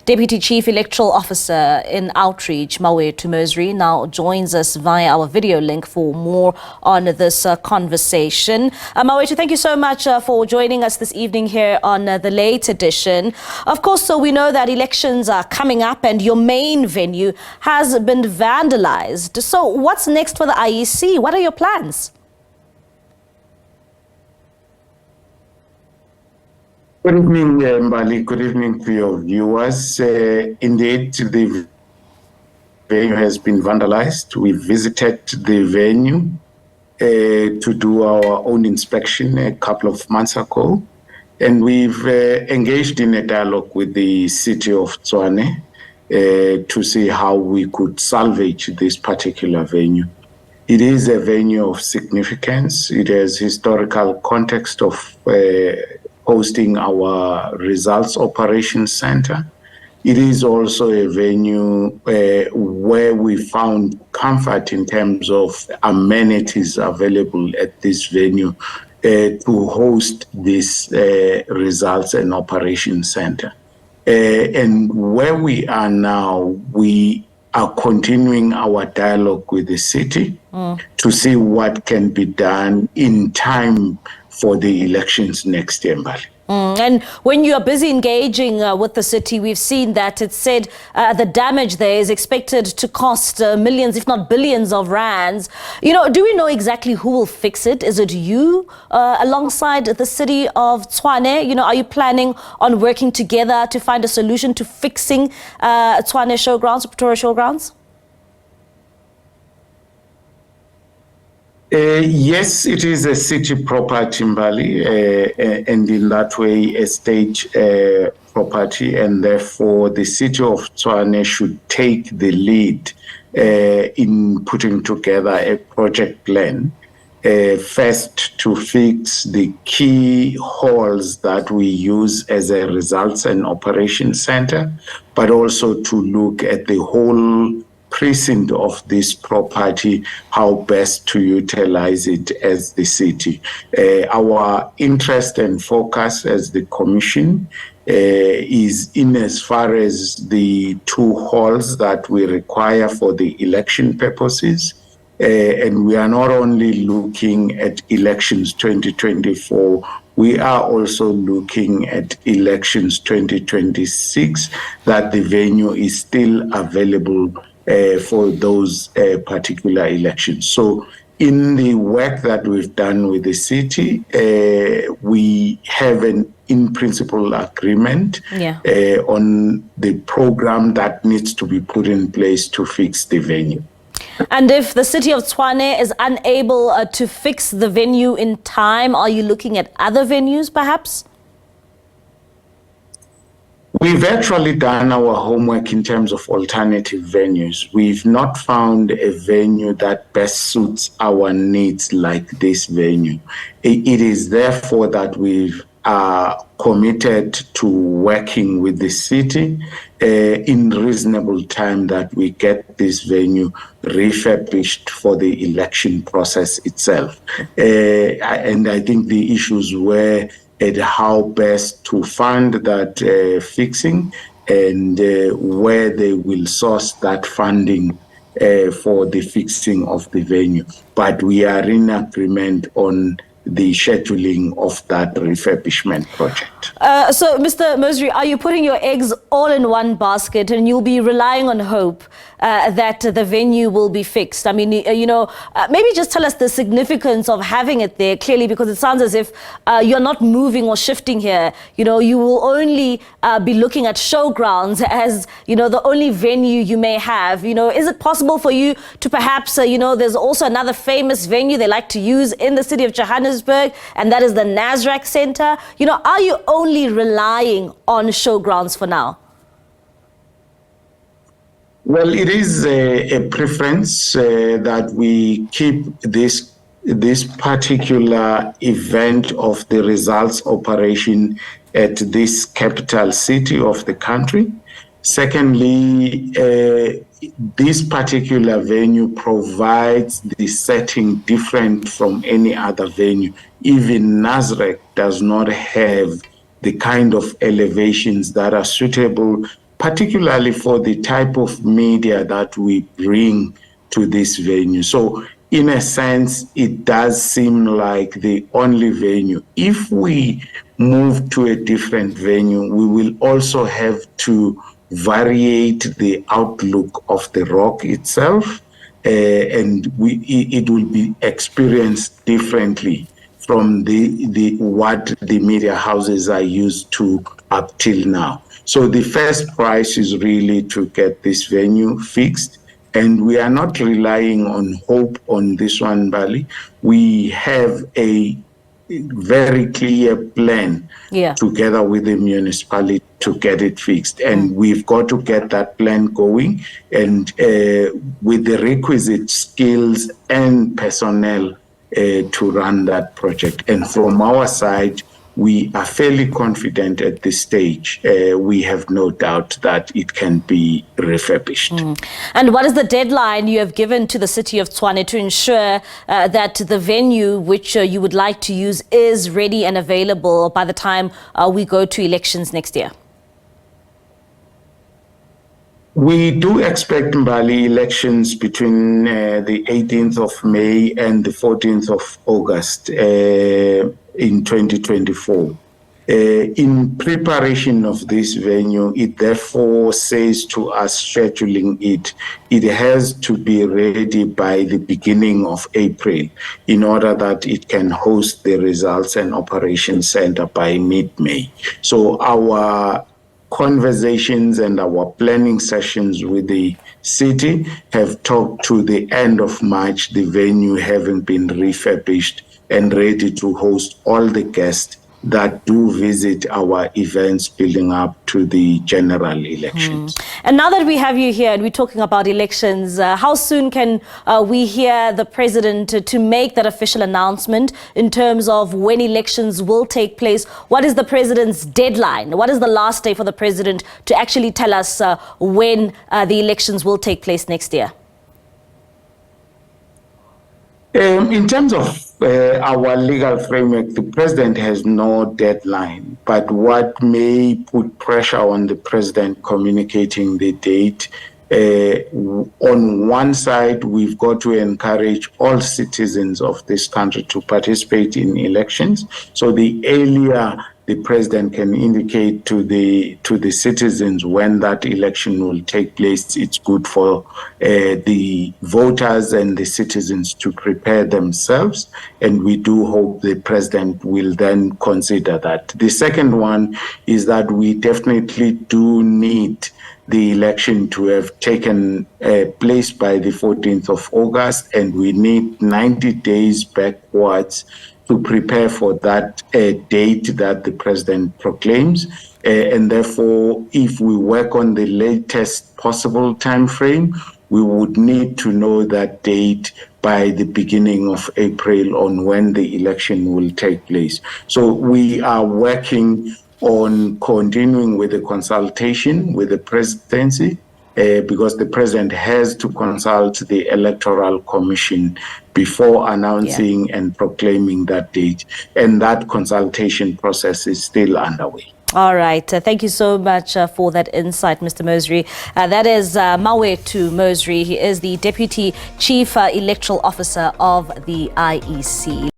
Deputy Chief Electoral Officer in Outreach, Mawethu Mosery, now joins us via our video link for more on this conversation. Mawethu, thank you so much for joining us this evening here on the late edition. Of course, so we know that elections are coming up and your main venue has been vandalized. So what's next for the IEC? What are your plans? Good evening, Mbali. Good evening to your viewers. Indeed, the venue has been vandalized. We visited the venue to do our own inspection a couple of months ago, and we've engaged in a dialogue with the City of Tshwane to see how we could salvage this particular venue. It is a venue of significance. It has historical context of hosting our results operations center. It is also a venue where we found comfort in terms of amenities available at this venue to host this results and operations center. And where we are now, we are continuing our dialogue with the city to see what can be done in time for the elections next year, Mbali. And when you are busy engaging with the city, we've seen that it's said the damage there is expected to cost millions, if not billions of rands. You know, do we know exactly who will fix it? Is it you alongside the City of Tshwane? You know, are you planning on working together to find a solution to fixing Tshwane Showgrounds, Pretoria Showgrounds? Yes, it is a city property, Mbali, and in that way a state property, and therefore the City of Tshwane should take the lead in putting together a project plan, first to fix the key halls that we use as a results and operations center, but also to look at the whole precinct of this property, how best to utilize it as the city. Our interest and focus as the commission is in as far as the two halls that we require for the election purposes. And we are not only looking at elections 2024, we are also looking at elections 2026, that the venue is still available for those particular elections. So in the work that we've done with the city, we have an in-principle agreement on the program that needs to be put in place to fix the venue. And if the City of Tshwane is unable to fix the venue in time, are you looking at other venues perhaps? We've actually done our homework in terms of alternative venues. We've not found a venue that best suits our needs like this venue. It is therefore that we are committed to working with the city in reasonable time that we get this venue refurbished for the election process itself. And I think the issues were at how best to fund that fixing and where they will source that funding for the fixing of the venue. But we are in agreement on the scheduling of that refurbishment project. So, Mr. Mosery, are you putting your eggs all in one basket and you'll be relying on hope that the venue will be fixed? I mean, you know, maybe just tell us the significance of having it there clearly, because it sounds as if you're not moving or shifting here. You know, you will only be looking at showgrounds as, you know, the only venue you may have. You know, is it possible for you to perhaps, you know, there's also another famous venue they like to use in the city of Johannesburg, and that is the Nasrec Centre. You know, are you only relying on showgrounds for now? Well, it is a preference that we keep this particular event of the results operation at this capital city of the country. Secondly, this particular venue provides the setting different from any other venue. Even Nasrec does not have the kind of elevations that are suitable particularly for the type of media that we bring to this venue. So in a sense, it does seem like the only venue. If we move to a different venue, we will also have to variate the outlook of the rock itself, and it will be experienced differently from the what the media houses are used to up till now. So the first prize is really to get this venue fixed. And we are not relying on hope on this one, Bali. We have a very clear plan together with the municipality to get it fixed. And we've got to get that plan going, and with the requisite skills and personnel to run that project. And from our side, we are fairly confident at this stage. We have no doubt that it can be refurbished. And what is the deadline you have given to the City of Tshwane to ensure that the venue which you would like to use is ready and available by the time we go to elections next year? We do expect, Mbali, elections between the 18th of May and the 14th of August in 2024. In preparation of this venue, it therefore says to us scheduling it has to be ready by the beginning of April in order that it can host the results and operations center by mid-May. So our conversations and our planning sessions with the city have talked to the end of March, the venue having been refurbished and ready to host all the guests that do visit our events building up to the general elections. And now that we have you here and we're talking about elections, how soon can we hear the president to make that official announcement in terms of when elections will take place? What is the president's deadline? What is the last day for the president to actually tell us when the elections will take place next year? In terms of our legal framework, the president has no deadline, but what may put pressure on the president communicating the date, on one side, we've got to encourage all citizens of this country to participate in elections. So the earlier the president can indicate to the citizens when that election will take place, it's good for the voters and the citizens to prepare themselves. And we do hope the president will then consider that. The second one is that we definitely do need the election to have taken place by the 14th of August, and we need 90 days backwards to prepare for that date that the president proclaims. And therefore, if we work on the latest possible time frame, we would need to know that date by the beginning of April on when the election will take place. So we are working on continuing with the consultation with the presidency, because the president has to consult the Electoral Commission before announcing and proclaiming that date. And that consultation process is still underway. All right. Thank you so much for that insight, Mr. Mosery. That is Mawethu Mosery. He is the Deputy Chief Electoral Officer of the IEC.